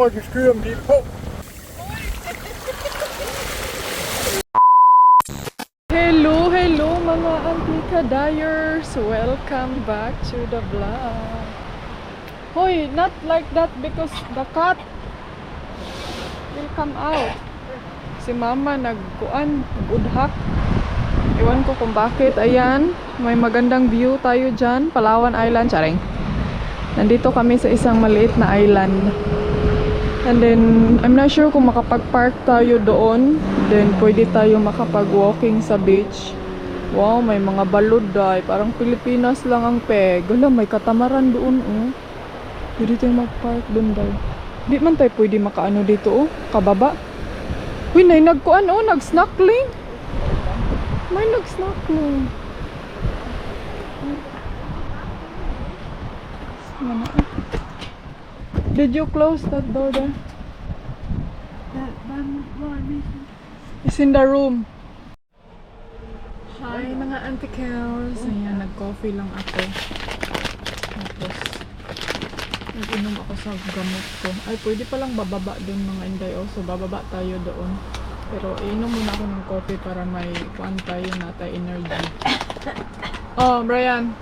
like a screw deep hook. Hello mga Antika Dyers! Welcome back to the vlog. Hoy, not like that because the cat will come out. Si mama nagkuan, budhak. Iwan ko kung bakit. Ayan, may magandang view tayo dyan. Palawan Island, charing. Nandito kami sa isang maliit na island. And then, I'm not sure kung makapag-park tayo doon. Then, pwede tayo makapag-walking sa beach. Wow, may mga balod ay. Parang Pilipinas lang ang peg. Wala, may katamaran doon. Pwede tayo mag-park doon daw. Di man tayo pwede makaano dito, kababa. Uy, nagkuan, nag-snorkeling. May nag-snorkeling. Did you close that door there? It's in the room. Hi mga antikels. Ayan, nag-coffee lang ako. Tapos, nag-inom ako sa gamot ko. Ay, pwede palang bababa doon mga inday. So, bababa tayo doon. Pero, inom muna ako ng coffee para may kuan tayo nata energy. Oh, Brian.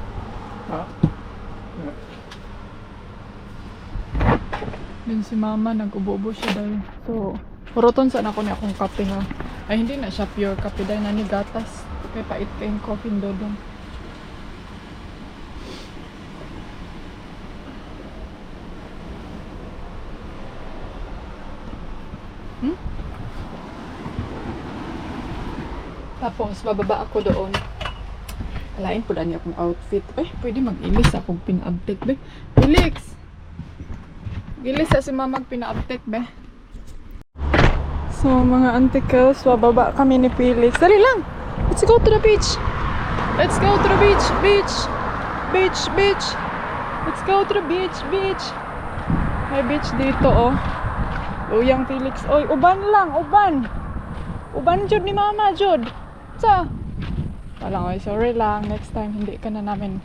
Din si mama, nag-ubo-ubo siya dahil. So, huruton saan ako niya akong kape ha. Ay, hindi na siya pure kape dahil nani gatas. Kaya pait kayong coffee dodong. Tapos, bababa ako doon. Alain po niya akong outfit. Ay, pwede mag-ilis akong pina-update be. Felix! Gilis sa si mama pina-update be. So mga antikels, bababa kami ni Felix. Dali lang! Let's go to the beach! Let's go to the beach! Beach! Beach! Beach! Let's go to the beach! Beach! May beach dito Uyang Felix. Oy, uban lang! Uban! Uban jud ni mama jud! Sa? Walang sorry lang. Next time hindi ka na namin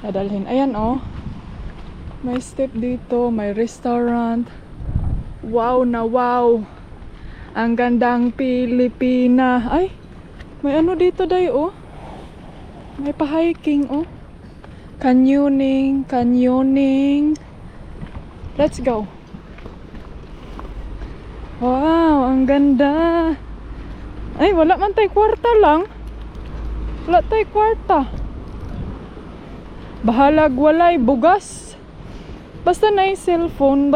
dadalhin. Ayan may step dito, may restaurant. Wow na wow. Ang gandang Pilipina. Ay, may ano dito day May pa-hiking Canyoning, canyoning. Let's go. Wow, ang ganda. Ay, wala man tayo kwarta lang. Wala tayo kwarta. Bahalag walay bugas. Basta na cellphone,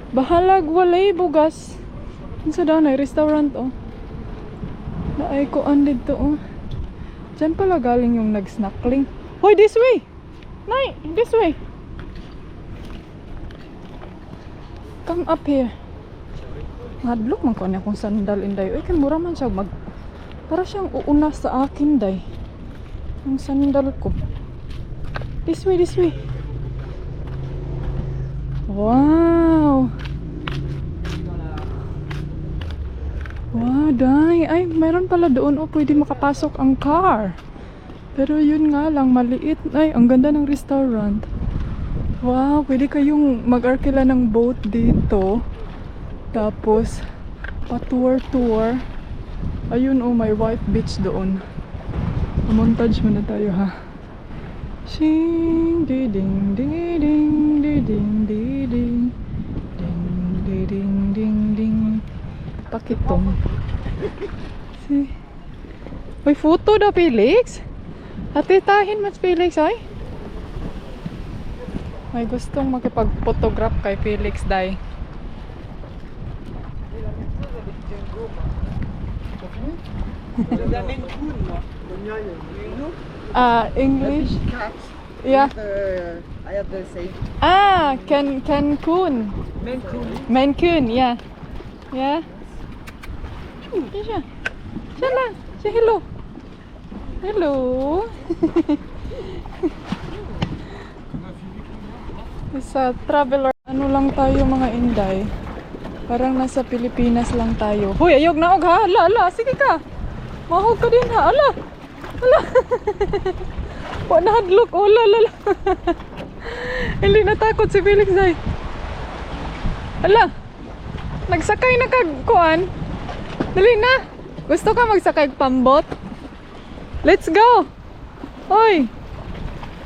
bahalag walay bugas. Sa daw na restaurant Naay ko dito Diyan pala galing yung nag-snorkeling. Hoy, this way! Nay, this way! Come up here. Madlok man ko niya kung sandal inday. Uy, kan mura man siya para siyang uuna sa akin day. Yung sandal ko. This way, this way. Wow! Wow, day. Ay, mayroon pala doon pwede makapasok ang car. Pero yun nga lang, maliit. Ay, ang ganda ng restaurant. Wow, pwede kayong mag-arkila ng boat dito. Tapos, pa-tour. Ayun may white beach doon. Montage muna tayo ha. Shing di ding ding ding di ding di ding ding di ding ding ding. Pakitong. Si. May photo daw Felix. Atitahin mas Felix ay. May gustong makipag-photograph kay Felix day. English. Yeah. I have the same. Cancun. Mancun, yeah. Yeah. Siya. Siya lang. Say hello. Hello. Sa traveler, ano lang tayo mga inday. Parang nasa Pilipinas lang tayo. Hoy, ayog na ha. Ala, sige ka. Mahog ka din ha. Ala. Wa na hadlok. Ala. Hindi natakot si Felix ay. Ala, nagsakay na kag kuan. Dali na. Gusto ka magsakay pambot? Let's go. Hoy.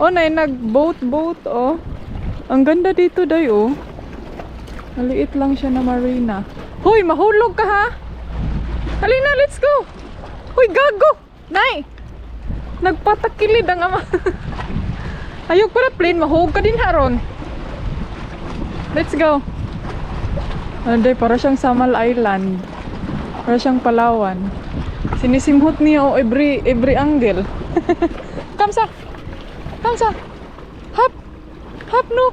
Oh, nag-boat oh. Ang ganda dito, day, oh. Maliit lang siya na marina. Hoy, mahulog ka, ha? Halina, let's go. Hoy, gago. Nay. Nagpatakilid ang ama. Ayok pala plane, mahulog ka din, haron. Let's go. Day, para siyang Samal Island. Para siyang Palawan. Sinisimhot niya, oh, every angle. Kamsa. Kamsa. Hop. Hop, no.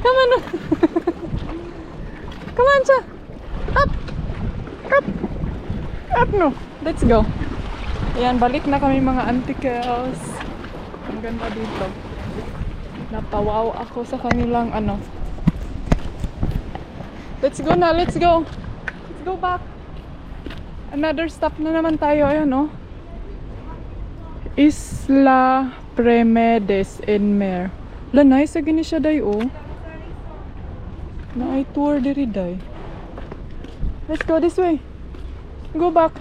Come on. Come on, siya. Up. Up. Up, no. Let's go. Ayan, balik na kami mga antikels. Ang ganda dito. Napawaw ako sa kanilang ano. Let's go na, let's go. Let's go back. Another stop na naman tayo. Ayan, no. Isla Premedes en Mer. La, nice again siya, day, oh. Na ay tour diri, day. Let's go this way. Go back.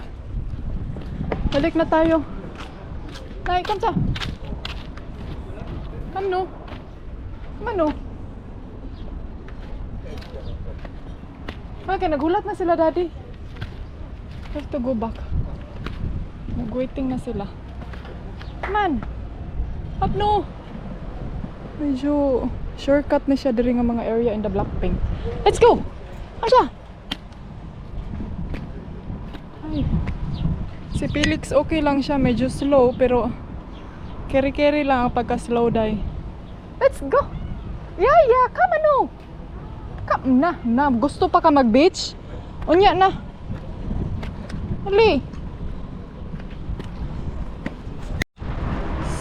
Balik na tayo. Nay, come sa. Come no. Come no. Okay, nagulat na sila, daddy. Have to go back. Nag-waiting na sila. Come on. Up no. Medyo shortcut na siya diri nga mga area in the Blackpink. Let's go! Asya! Ay. Si Felix okay lang siya, medyo slow pero carry lang ang pagka-slow day. Let's go! Yeah, come on no! Come na, gusto pa ka mag-beach? Unya na! Hali!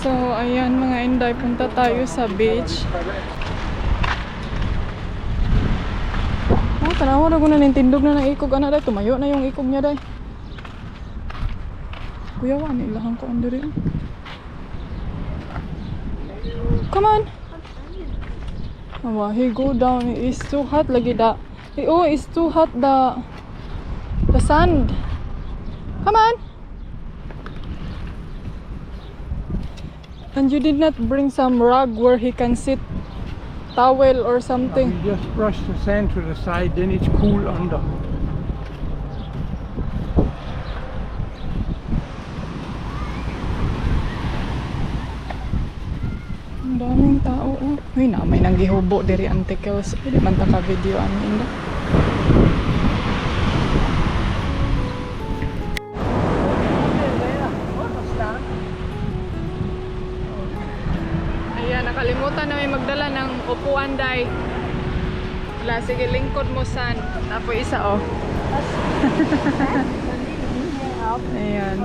So, ayan mga Inday, punta tayo sa beach. Oh, tanawa na ko na nintindog na ng ikog. Ano day, tumayo na yung ikog niya day. Kuya, wani ilahan ko under yun. Come on! He go down. It's too hot lagi da. Oh, it's too hot the sand. Come on! And you did not bring some rug where he can sit, towel or something. You just brush the sand to the side, then it's cool under. Ang daming tao, oh. Uy, na may nanggihubo diri antikels. Pwede man ta ka video amin. Nakalimutan na may magdala ng upuan day. Wala, sige lingkod mo san. Tapos isa oh. Ayan.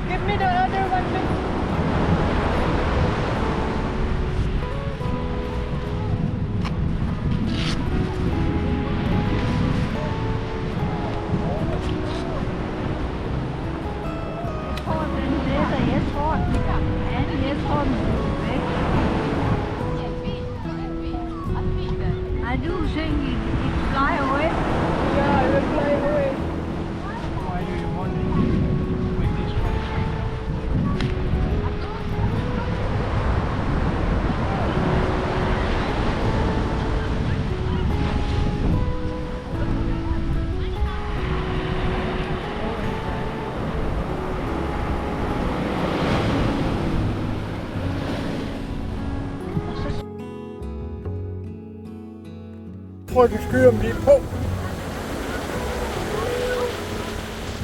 Give me the other one, please. I do think it fly away. Yeah, I will fly away. Why do you want it with this one? Prøv at skyde dem lige på.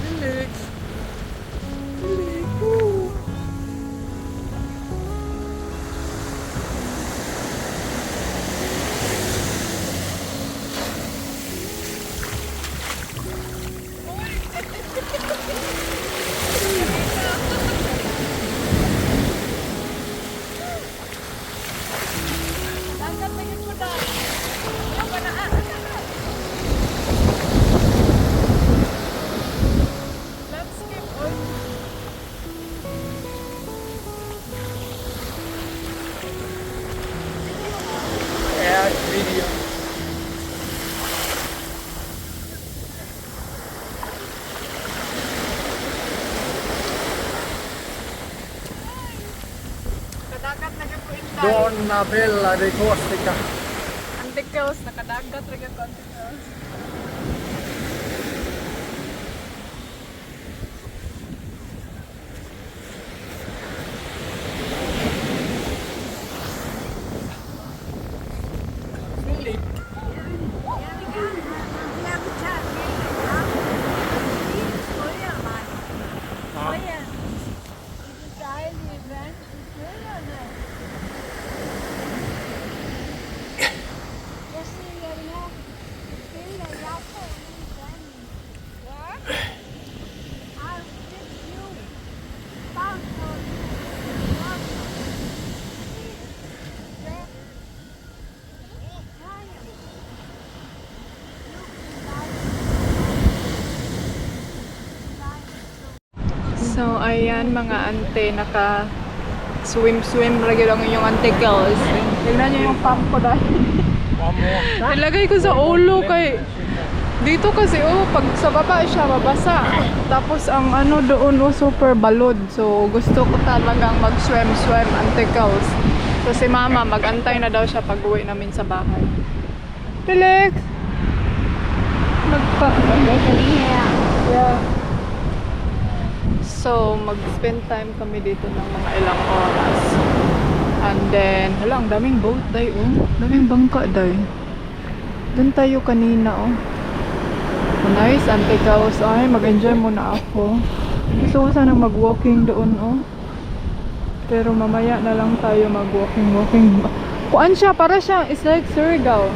Felix. Felix. Donna Bella di Corsica. Anticles, nakadagat rin ang anticles. So, ayan mga ante, naka swim lagi lang yung anticles. Tignan nyo yung pump ko dahil. One more. Nilagay ko sa ulo kay dito kasi pag sa baba siya mabasa. Tapos ang ano doon super balod. So gusto ko talagang mag-swim anticles. So si mama mag-antay na daw siya pag uwi namin sa bahay. Felix! Yeah. So mag-spend time kami dito ng mga ilang oras. And then, hala, ang daming boat day, daming bangka day. Doon tayo kanina, Nice, anticles. Ay, mag-enjoy muna ako. Gusto ko sana mag-walking doon, Pero mamaya na lang tayo mag-walking. Kuan siya, para siya, it's like Surigao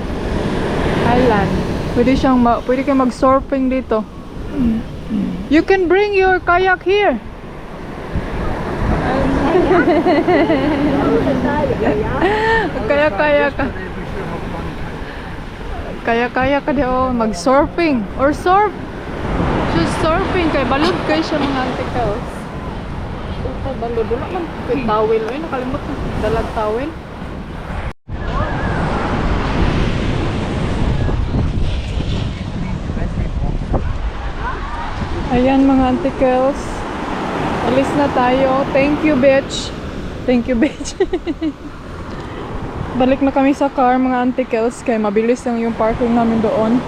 Island. Pwede kang mag-surfing dito. You can bring your kayak here. Kaya ka. Kaya ka di mag-surfing or surf. Just surfing kay balod kay siya mga anticles. Balod na man kay towel. Ay nakalimot na dalag towel. Ayan mga anticles. Alis na tayo. Thank you, bitch. Balik na kami sa car, mga anticles. Kaya mabilis lang yung parking namin doon.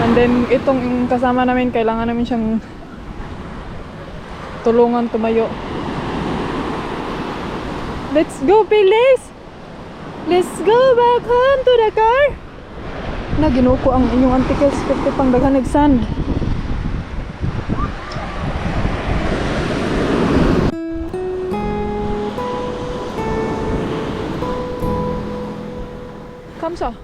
And then, itong kasama namin, kailangan namin siyang tulungan tumayo. Let's go, Felix! Let's go back home to the car! Ginuko ang inyong anticles. Kasi pang daghanag sand. Kamsa.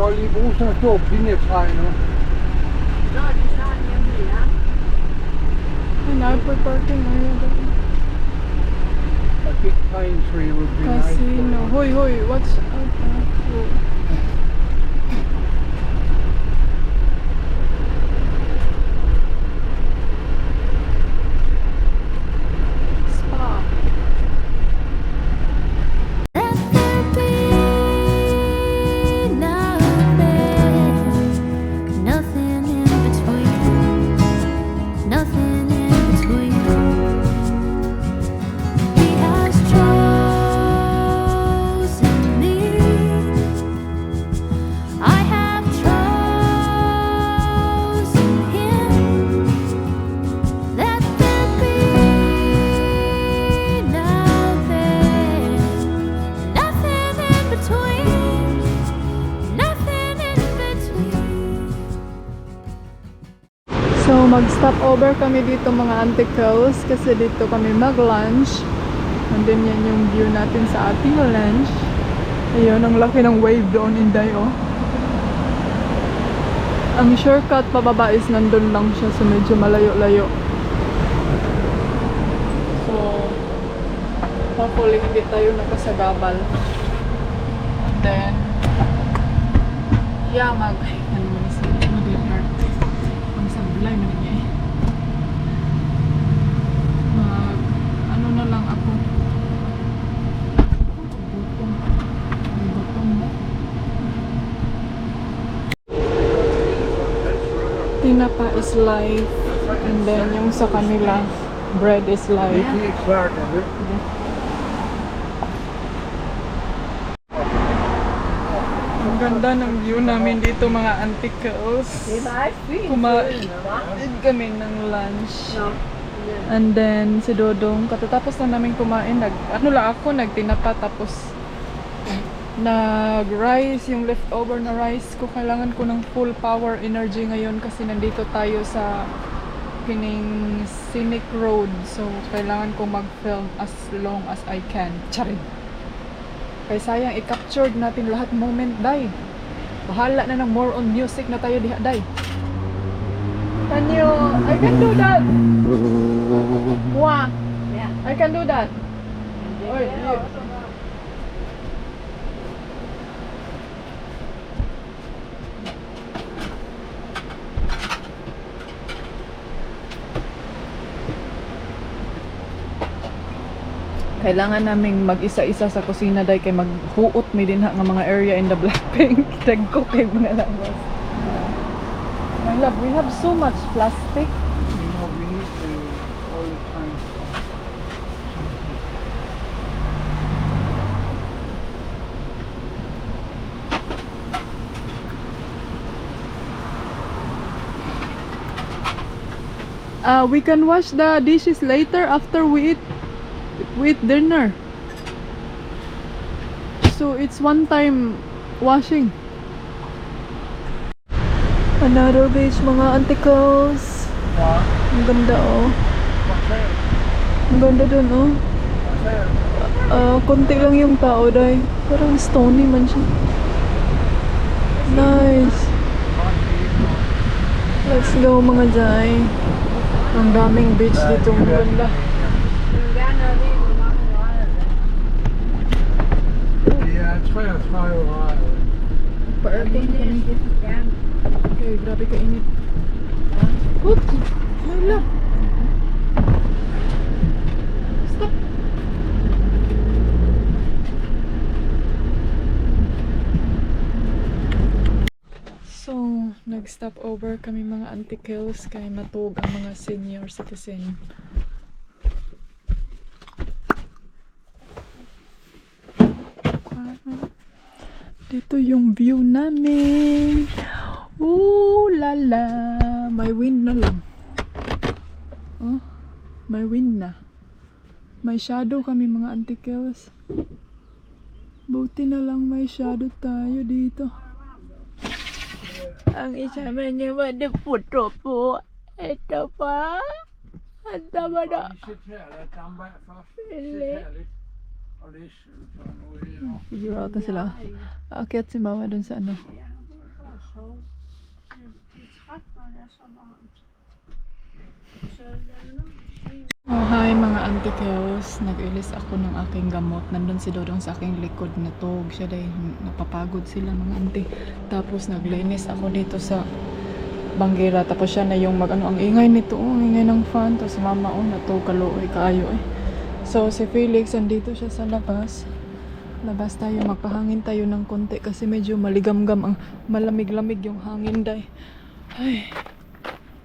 Golly bussen stop, die fijn hoor. Parking area doon. A big pine tree would be Casino. nice. Hoy, what's up? Spa. So mag-stop over kami dito mga anticles kasi dito kami mag-lunch. And then yan yung view natin sa ating lunch. Ayun, ang laki ng wave doon, Inday, oh. Ang shortcut pababa is nandun lang siya, so medyo malayo-layo. So, hopefully hindi tayo nakasagabal. And then, yeah, ano man isa, mag-dinner. Ang sablay man niya eh. Ano na lang ako. Gutom. May gutom mo. Tinapa is life. And then yung sa kanila, bread is life. Ang ganda ng view namin dito mga antikos. Kumain kami ng lunch. And then si Dodong, katatapos na namin kumain, nagtinapa tapos nag-rice, yung leftover na rice ko. Kailangan ko ng full power energy ngayon kasi nandito tayo sa kining scenic road. So, kailangan ko mag-film as long as I can. Charin. Kaya sayang, i-captured natin lahat moment, day. Bahala na ng more on music na tayo diha, day. I can do that. Wow. Yeah. I can do that. Oy, you. Kailangan naming mag-isa-isa sa kusina dahil kay maghuot mi din nga mga area in the Blackpink. Tagko kay mga labas. My love, we have so much plastic. You know, we need to all the time. We can wash the dishes later after we eat dinner. So it's one time washing. Another beach mga antikos. Ang ganda oh. Ang ganda dun oh. Konti lang yung tao dahil parang stony man siya. Nice. Let's go mga jay. Ang daming beach dito, ang ganda. Yeah, it's fair smile high. Pa-aircon kami. Okay, grabe ka init. Good. Hala. Stop. So, nag-stop over kami mga antikils kay matug ang mga senior citizen. Dito yung view namin. Ooh la la. May wind na lang. Oh, may wind na. May shadow kami mga antikils. Buti na lang may shadow tayo dito. Ang isa man niya puto po. Ito pa. Ang tama na. You sit here, let down back first. Really? Sit here, or this, Siguro ata sila. Aakyat si mama dun sa ano. Oh, hi mga antikils. Nag-ilis ako ng aking gamot. Nandun si Dodong sa aking likod na tog. Siya dahil napapagod sila mga anti. Tapos naglinis ako dito sa banggera. Tapos siya na yung ang ingay nito. Ang ingay ng fan. Tapos si mama natog kaluoy kaayo eh. So si Felix andito siya sa labas. Labas tayo, magpahangin tayo ng konti kasi medyo maligamgam ang malamig-lamig yung hangin day. Ay,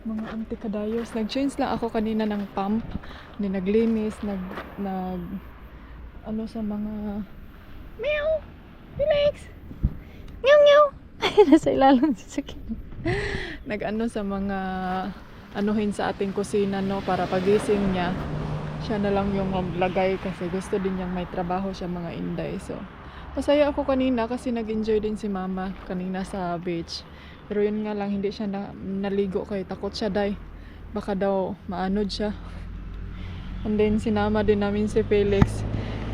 mga antikadayos. Nag-change lang ako kanina ng pump. Naglinis, ano sa mga meow, Felix, meow meow. Nasa ilalim sa sakin. Nag-ano sa mga anuhin sa ating kusina no para pagising niya. Siya na lang yung maglagay kasi gusto din niyang may trabaho siya mga inday. So, masaya ako kanina kasi nag-enjoy din si mama kanina sa beach. Pero yun nga lang, hindi siya naligo kay takot siya day. Baka daw maanod siya. And then sinama din namin si Felix.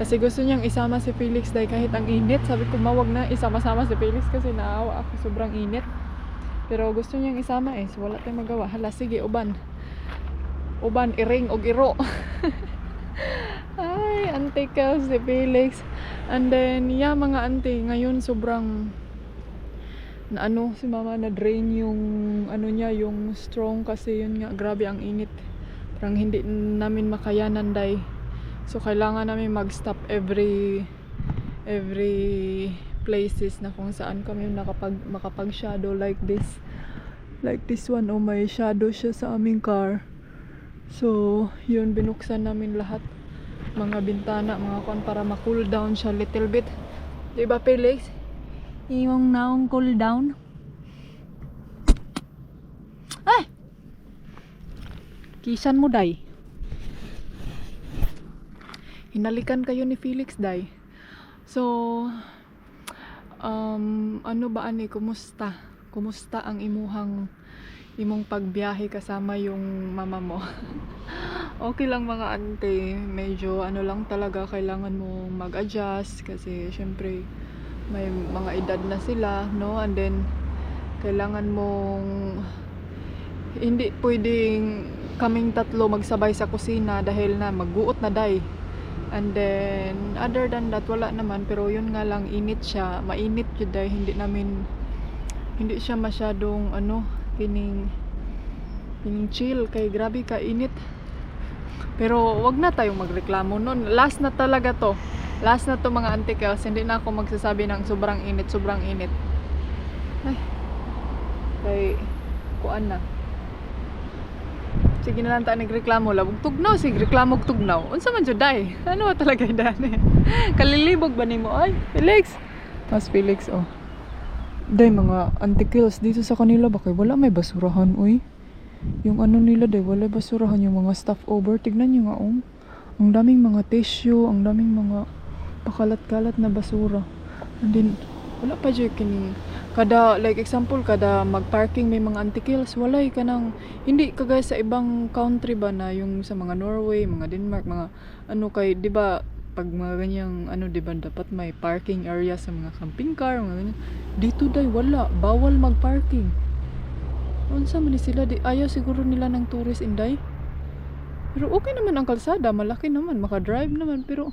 Kasi gusto niyang isama si Felix dahil kahit ang init. Sabi ko mawag na isama-sama si Felix kasi naawa ako sobrang init. Pero gusto niyang isama eh. So wala tayong magawa. Hala sige uban. Uban iring og iro. Ay, auntie Kels si Felix. And then yeah mga auntie, ngayon sobrang na ano si mama na drain yung ano niya, yung strong kasi yun nga grabe ang init. Parang hindi namin makayanan dai. So kailangan namin mag-stop every places na kung saan kami makapag-shadow like this. Like this one, oh may shadow siya sa aming car. So yun, binuksan namin lahat mga bintana, mga kon para ma-cool down siya little bit. Diba Felix? Yung naong cool down. Ay! Kisan mo day. Hinalikan kayo ni Felix day. So ano ba ani, kumusta? Kumusta ang imong pagbiyahe kasama yung mama mo? Okay lang mga ante, medyo ano lang talaga, kailangan mo mag-adjust kasi syempre may mga edad na sila, no? And then kailangan mong hindi pwedeng kaming tatlo magsabay sa kusina dahil na magguot na day. And then other than that wala naman, pero yun nga lang init siya, mainit yun day, hindi siya masyadong ano kining chill kay grabe ka init. Pero wag na tayong magreklamo nun. Last na talaga to. Last na to mga auntie Kels. Hindi na ako magsasabi ng sobrang init. Ay. Kay kuan na. Sige na lang ta nagreklamo. Labog tugnaw. Sige reklamo tugnaw. Unsa man jud day? Ano ba talaga dani? Kalilibog ba nimo? Ay, Felix. Mas Felix oh. Day mga auntie Kels dito sa kanila ba kay wala may basurahan oy. Yung ano nila day, wala basurahan yung mga stuff over. Tignan nyo nga ang daming mga tissue, ang daming mga pakalat-kalat na basura. And then wala pa dyan kining kada, like example, kada mag-parking may mga auntie Kels, walay ka nang, hindi kagaya sa ibang country ba na yung sa mga Norway, mga Denmark, mga ano kay, di ba pag mga ganyang ano, di ba dapat may parking area sa mga camping car, mga ganyan. Dito day wala, bawal mag-parking. Unsa man ni sila, ayaw siguro nila ng tourist inday. Pero okay naman ang kalsada, malaki naman, maka-drive naman, pero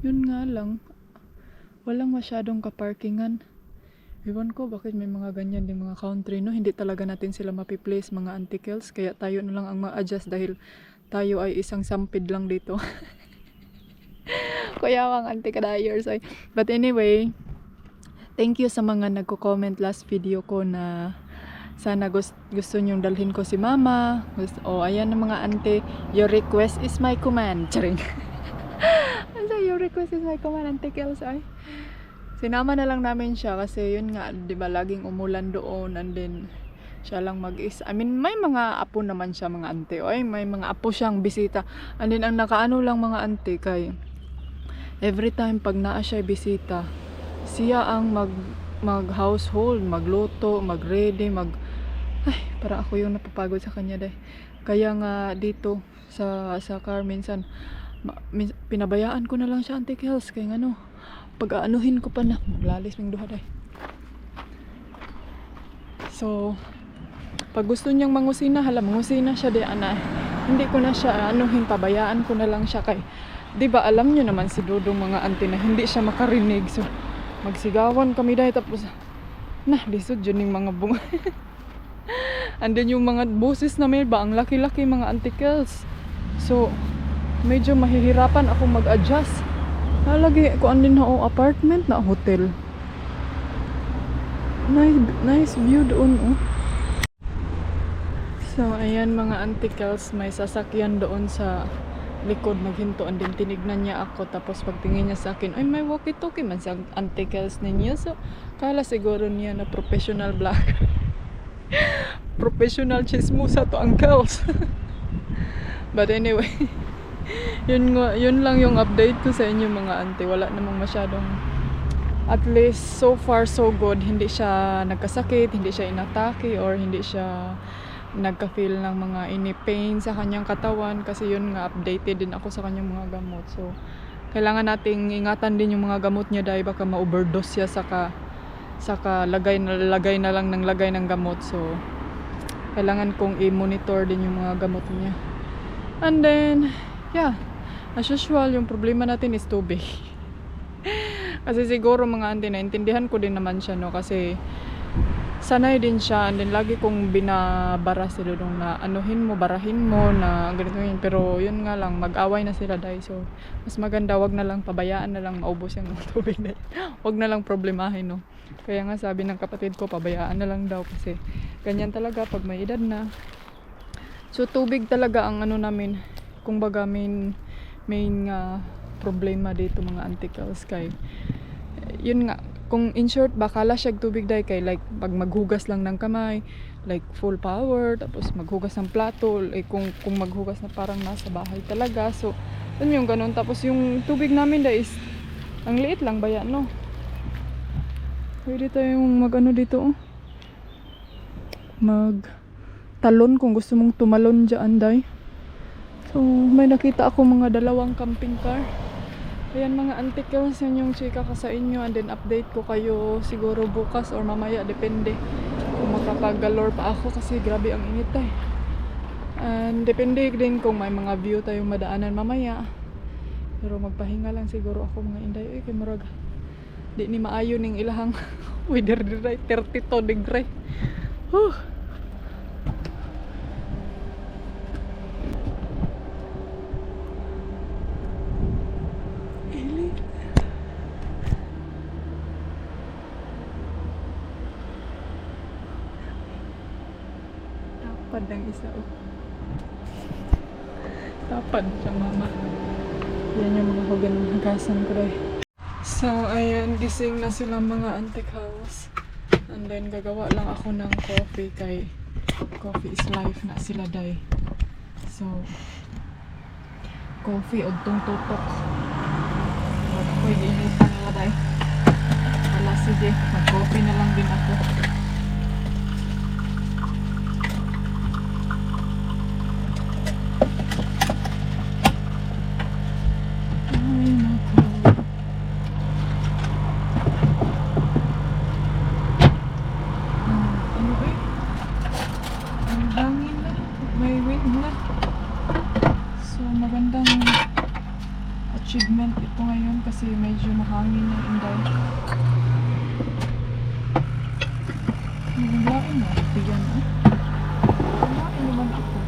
yun nga lang, walang masyadong kaparkingan. Ewan ko bakit may mga ganyan din mga country, no? Hindi talaga natin sila mapiplace mga auntie Kels, kaya tayo na lang ang ma-adjust dahil tayo ay isang sampid lang dito. Kaya ang auntie kadayers ay. But anyway, thank you sa mga nagko-comment last video ko na sana gusto nyong dalhin ko si mama. Ayan na mga ante, your request is my command. Charing. Ano your request is my command, Auntie Kels ay. Sinama na lang namin siya kasi yun nga, di ba laging umulan doon, and then siya lang mag-isa. I mean, may mga apo naman siya mga ante. Oy, may mga apo siyang bisita. And then ang nakaano lang mga ante kay every time pag naa siya bisita, siya ang mag-household, magluto, mag-ready, ay, para ako yung napapagod sa kanya dahil. Kaya nga dito sa car minsan pinabayaan ko na lang siya Auntie Kels kaya ano, pag-aanuhin ko pa na maglalis ng duha dahil. So pag gusto niyang mangusina, mangusina siya di ana. Hindi ko na siya anuhin, pabayaan ko na lang siya kay, di ba alam niyo naman si Dudong mga auntie na hindi siya makarinig. So magsigawan kami dahil tapos lisod yun yung mga bunga. And then yung mga boses namin ba ang laki-laki mga Auntie Kels. So medyo mahihirapan ako mag-adjust. Lagi ko andin na apartment na hotel. Nice view doon oh. So ayan mga Auntie Kels, may sasakyan doon sa likod, naghintuan din, tinignan niya ako, tapos pagtingin niya sa akin, ay may walkie-talkie man sa Auntie Kels ninyo. So kala siguro niya na professional vlogger. Professional chismosa to ang Kels. But anyway, yun lang yung update ko sa inyo mga auntie. Wala namang masyadong, at least so far so good, hindi siya nagkasakit, hindi siya inatake, or hindi siya nagka-feel ng mga any pain sa kanyang katawan kasi yun nga updated din ako sa kanyang mga gamot. So kailangan nating ingatan din yung mga gamot niya dahil baka ma-overdose siya saka lagay na lang ng lagay ng gamot. So kailangan kong i-monitor din yung mga gamot niya. And then yeah, as usual yung problema natin is tubig. Kasi siguro mga auntie, naintindihan ko din naman siya, no, kasi sanay din siya, and then lagi kong binabara sila nung na anuhin mo, barahin mo na ganito yun. Pero yun nga lang, mag-away na sila dahil. So mas maganda wag na lang, pabayaan na lang maubos yung tubig dahil. Wag na lang problemahin, no. Kaya nga sabi ng kapatid ko, pabayaan na lang daw kasi ganyan talaga pag may edad na. So tubig talaga ang ano namin, kung baga main problema dito mga antikals. Kay yun nga, kung in short bakala siya tubig dahil kay like pag maghugas lang ng kamay like full power, tapos maghugas ng plato, kung maghugas na parang nasa bahay talaga. So yun yung ganun. Tapos yung tubig namin dahil is ang liit lang baya, no. Pwede tayong mag-ano dito, oh. Mag talon kung gusto mong tumalon dyan, day. So may nakita ako mga dalawang camping car. Ayan mga antikals, yun yung chika ko sa inyo, and then update ko kayo siguro bukas or mamaya, depende kung makapag-galore pa ako kasi grabe ang init eh. And depende din kung may mga view tayong madaanan mamaya. Pero magpahinga lang siguro ako mga inday. Kay murag di ni maayo ning ilahang weather dire 32 degree. Tapad ng isa, oh. Tapad siya, mama. Yan yung mga hugasan ko dahil. So, ayan, gising na sila mga antique house. And then, gagawa lang ako ng coffee kay coffee is life na sila dahil. So, coffee o tutok. Wala ko iniinitan nila dahil. Wala, sige, mag-coffee na lang din ako. Achievement ito ngayon kasi medyo mahangin yung inday. Naglain na, bigyan mo. Naglain naman ako.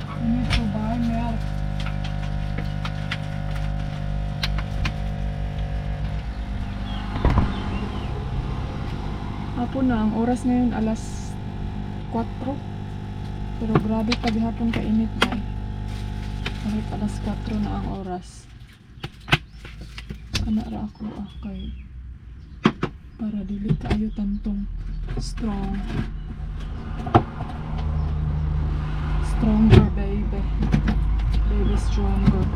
I need to buy milk. Hapon na, ang oras ngayon alas 4. Pero grabe paghapon kainit na eh. Kahit alas 4 na ang oras. Kanara ako kay para dili kaayo tantong strong. Stronger baby. Baby stronger.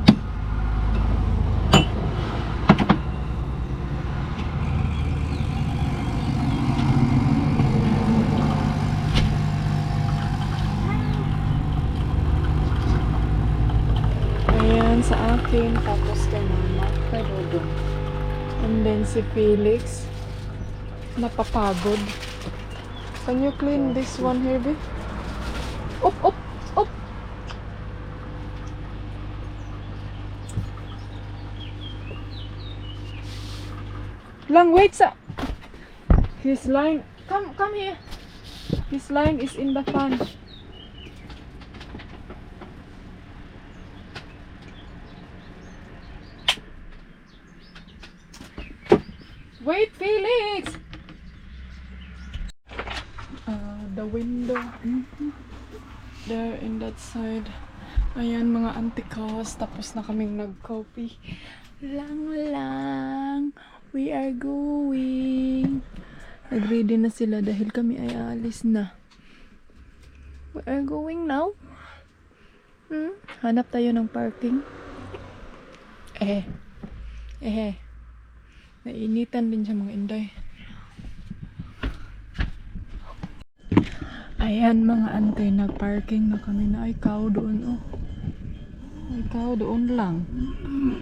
Sa akin, tapos kay mama, kay Dodong. And then si Felix, napapagod. Can you clean this one here, babe? Up, up, up! Lang, wait sa... His line... Come here. His line is in the fan. Wait, Felix! The window. There in that side. Ayan mga antikos. Tapos na kaming nag-coffee. Lang. We are going. Nag-ready na sila dahil kami ay alis na. We are going now. Hanap tayo ng parking. Nainitan din siya mga inday. Ayan mga ante, nag-parking na kami na. Ay, cow doon, oh. May cow doon lang.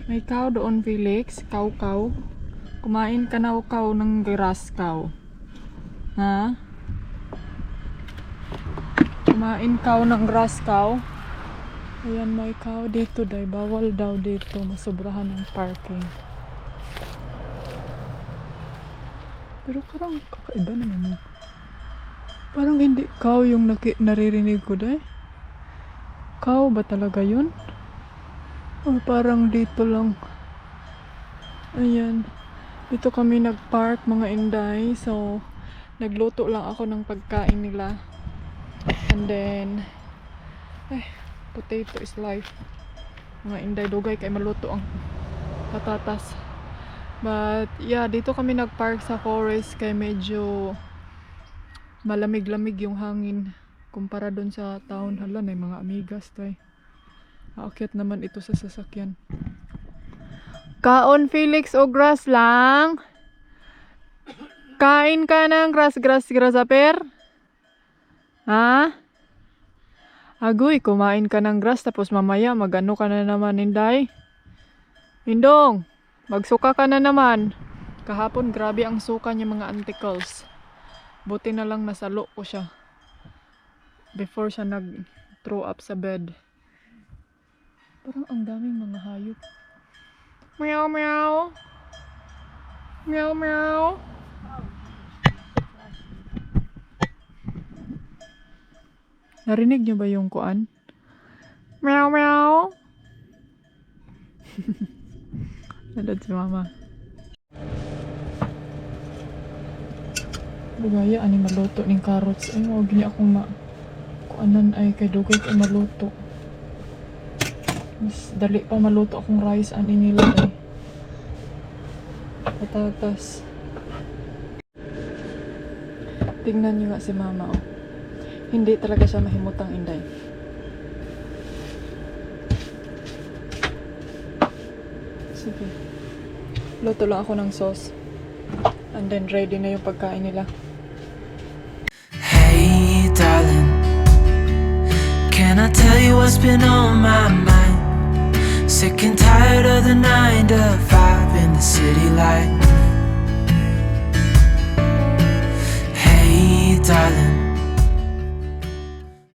May cow doon, Felix. Cow. Kumain ka na, cow, ng grass cow. Ha? Kumain cow ng grass cow. Ayan, may cow dito, day. Bawal daw dito. Masobrahan ng parking. Pero parang kakaiba naman yun. Parang hindi cow yung naririnig ko, day. Cow ba talaga yun? O parang dito lang. Ayan. Dito kami nag-park mga inday. So, nagluto lang ako ng pagkain nila. And then, potato is life. Mga inday, dugay kay maluto ang patatas. But, yeah, dito kami nag-park sa forest kay medyo malamig-lamig yung hangin kumpara dun sa town. Hala, na mga amigas tayo. Aakyat naman ito sa sasakyan. Kaon, Felix, o grass lang? Kain ka ng grass-aper? Ha? Agoy, kumain ka ng grass tapos mamaya magano ka na naman, Inday. Indong, magsuka ka na naman. Kahapon, grabe ang suka niya mga anticles. Buti na lang nasalo ko siya before siya nag-throw up sa bed. Parang ang daming mga hayop. Meow meow. Meow meow. Narinig niyo ba yung kuan? Meow meow. Nandad si mama. Bugaya ani maluto ning carrots. Ay wag niya akong kuanan ay kay dugay kay maluto. Mas dali pa maluto akong rice ani nila ay. Patatas. Tingnan niyo nga si mama, oh. Hindi talaga siya mahimutang, inday. Sige. Luto lang ako ng sauce. And then ready na yung pagkain nila. Hey darling, can I tell you what's been on my mind? Sick and tired of the 9 to 5 in the city life.